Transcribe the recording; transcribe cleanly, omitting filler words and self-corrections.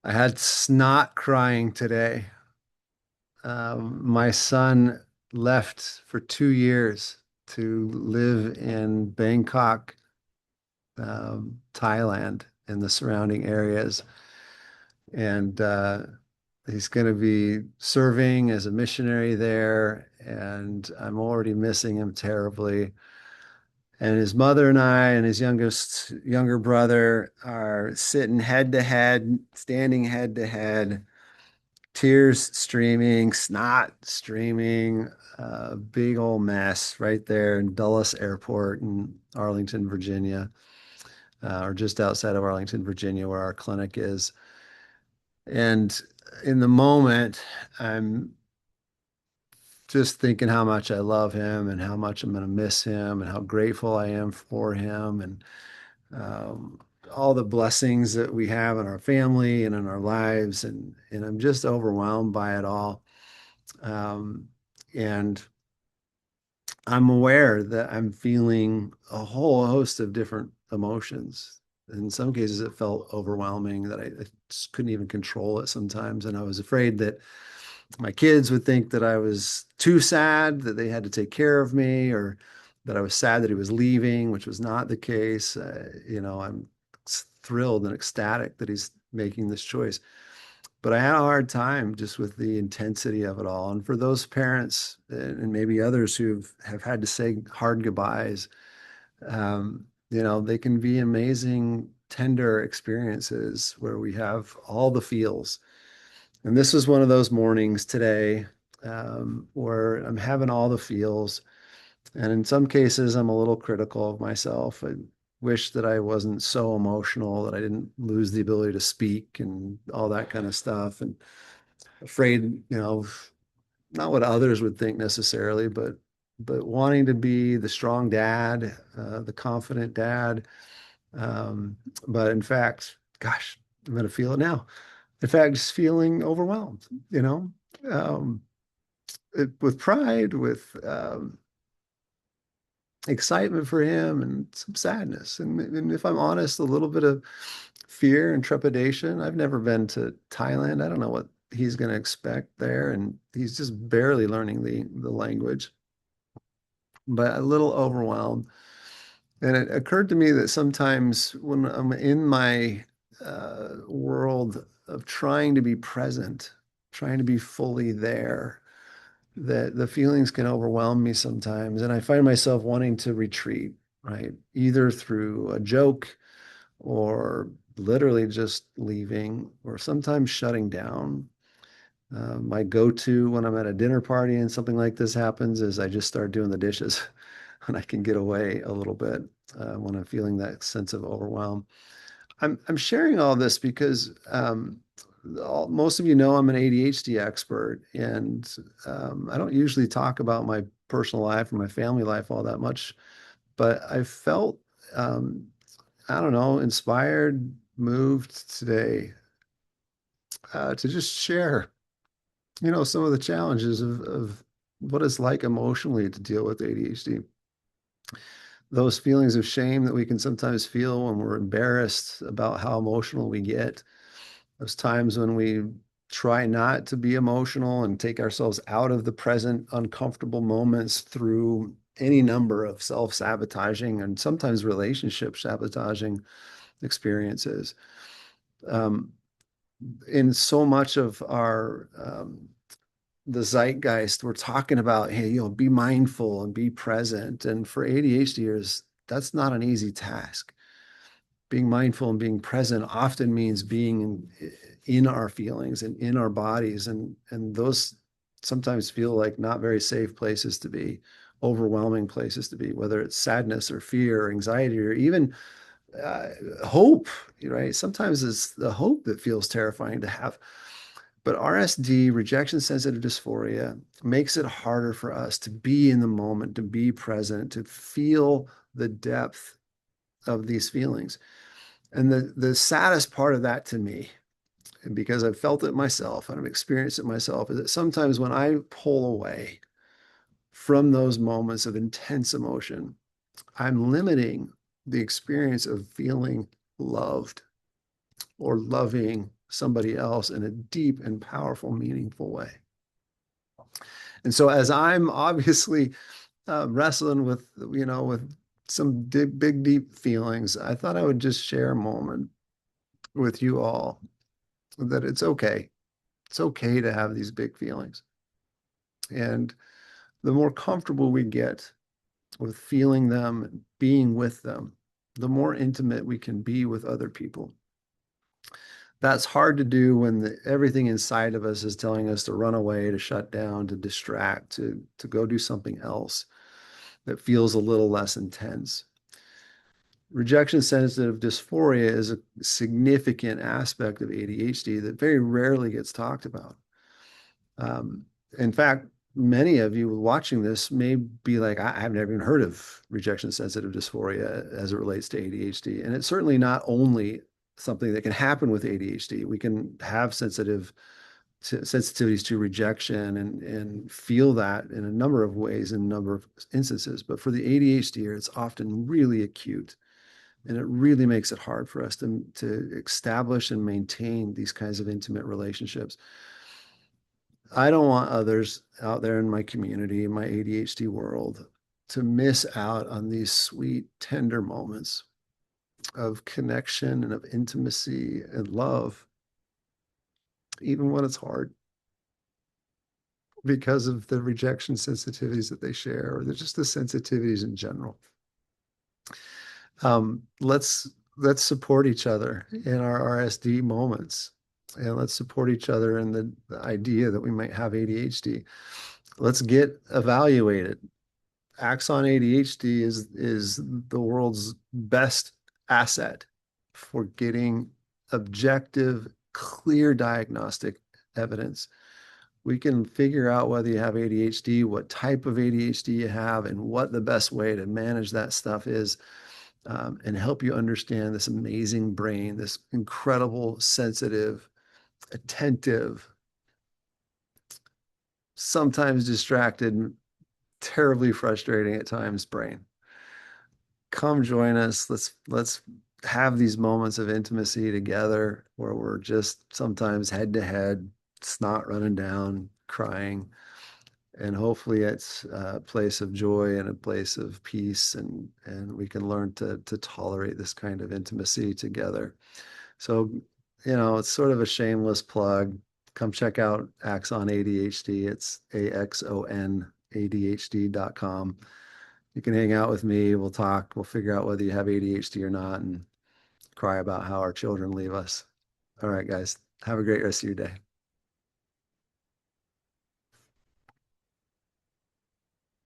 I had snot crying today. My son left for 2 years to live in Bangkok, Thailand, and the surrounding areas. And he's going to be serving as a missionary there. And I'm already missing him terribly. And his mother and I and his younger brother are sitting head to head, standing head to head, tears streaming, snot streaming, big old mess right there in Dulles Airport in Arlington, Virginia, or just outside of Arlington, Virginia, where our clinic is. And in the moment, I'm just thinking how much I love him and how much I'm going to miss him and how grateful I am for him and um, all the blessings that we have in our family and in our lives. And I'm just overwhelmed by it all. Um, and I'm aware that I'm feeling a whole host of different emotions. In some cases, it felt overwhelming that I just couldn't even control it sometimes. And I was afraid that my kids would think that I was too sad, that they had to take care of me, or that I was sad that he was leaving, which was not the case. I'm thrilled and ecstatic that he's making this choice. But I had a hard time just with the intensity of it all. And for those parents and maybe others who have had to say hard goodbyes, they can be amazing, tender experiences where we have all the feels. And this was one of those mornings today where I'm having all the feels. And in some cases, I'm a little critical of myself. I wish that I wasn't so emotional, that I didn't lose the ability to speak and all that kind of stuff. And afraid, not what others would think necessarily, but wanting to be the strong dad, the confident dad. But in fact, gosh, I'm going to feel it now. In fact, just feeling overwhelmed, um, with pride, with excitement for him, and some sadness. And if I'm honest, a little bit of fear and trepidation. I've never been to Thailand. I don't know what he's going to expect there, and he's just barely learning the language, but a little overwhelmed. And it occurred to me that sometimes when I'm in my world of trying to be present, trying to be fully there, that the feelings can overwhelm me sometimes. And I find myself wanting to retreat, right? Either through a joke or literally just leaving or sometimes shutting down. My go-to when I'm at a dinner party and something like this happens is I just start doing the dishes and I can get away a little bit when I'm feeling that sense of overwhelm. I'm sharing all this because most of you know I'm an ADHD expert, and I don't usually talk about my personal life or my family life all that much, but I felt um, I don't know, inspired, moved today to just share, some of the challenges of what it's like emotionally to deal with ADHD. Those feelings of shame that we can sometimes feel when we're embarrassed about how emotional we get. Those times when we try not to be emotional and take ourselves out of the present uncomfortable moments through any number of self-sabotaging and sometimes relationship sabotaging experiences. Um, in so much of our the zeitgeist, we're talking about, hey, be mindful and be present. And for ADHDers, that's not an easy task. Being mindful and being present often means being in our feelings and in our bodies, and those sometimes feel like not very safe places to be, overwhelming places to be, whether it's sadness or fear or anxiety or even uh, hope, right? Sometimes it's the hope that feels terrifying to have. But RSD, rejection sensitive dysphoria, makes it harder for us to be in the moment, to be present, to feel the depth of these feelings. And the saddest part of that to me, because I've felt it myself and I've experienced it myself, is that sometimes when I pull away from those moments of intense emotion, I'm limiting the experience of feeling loved or loving somebody else in a deep and powerful, meaningful way. And so, as I'm obviously wrestling with, with some big, deep feelings, I thought I would just share a moment with you all that it's okay. It's okay to have these big feelings. And the more comfortable we get with feeling them and being with them, the more intimate we can be with other people. That's hard to do when everything inside of us is telling us to run away, to shut down, to distract, to go do something else that feels a little less intense. Rejection sensitive dysphoria is a significant aspect of ADHD that very rarely gets talked about. In fact, many of you watching this may be like, I've never even heard of rejection sensitive dysphoria as it relates to ADHD. And it's certainly not only something that can happen with ADHD. We can have sensitivities to rejection and feel that in a number of ways, in a number of instances. But for the ADHD, it's often really acute. And it really makes it hard for us to establish and maintain these kinds of intimate relationships. I don't want others out there in my community, in my ADHD world, to miss out on these sweet, tender moments of connection and of intimacy and love, even when it's hard, because of the rejection sensitivities that they share, or just the sensitivities in general. Let's support each other in our RSD moments, and let's support each other in the idea that we might have ADHD. Let's get evaluated. Axon ADHD is the world's best asset for getting objective, clear diagnostic evidence. We can figure out whether you have ADHD, what type of ADHD you have, and what the best way to manage that stuff is, and help you understand this amazing brain, this incredible, sensitive, attentive, sometimes distracted, terribly frustrating at times brain. Come join us. Let's have these moments of intimacy together where we're just sometimes head to head, snot running down, crying. And hopefully it's a place of joy and a place of peace, and we can learn to tolerate this kind of intimacy together. So, it's sort of a shameless plug. Come check out Axon ADHD. It's AXON ADHD.com. You can hang out with me. We'll talk. We'll figure out whether you have ADHD or not and cry about how our children leave us. All right, guys. Have a great rest of your day.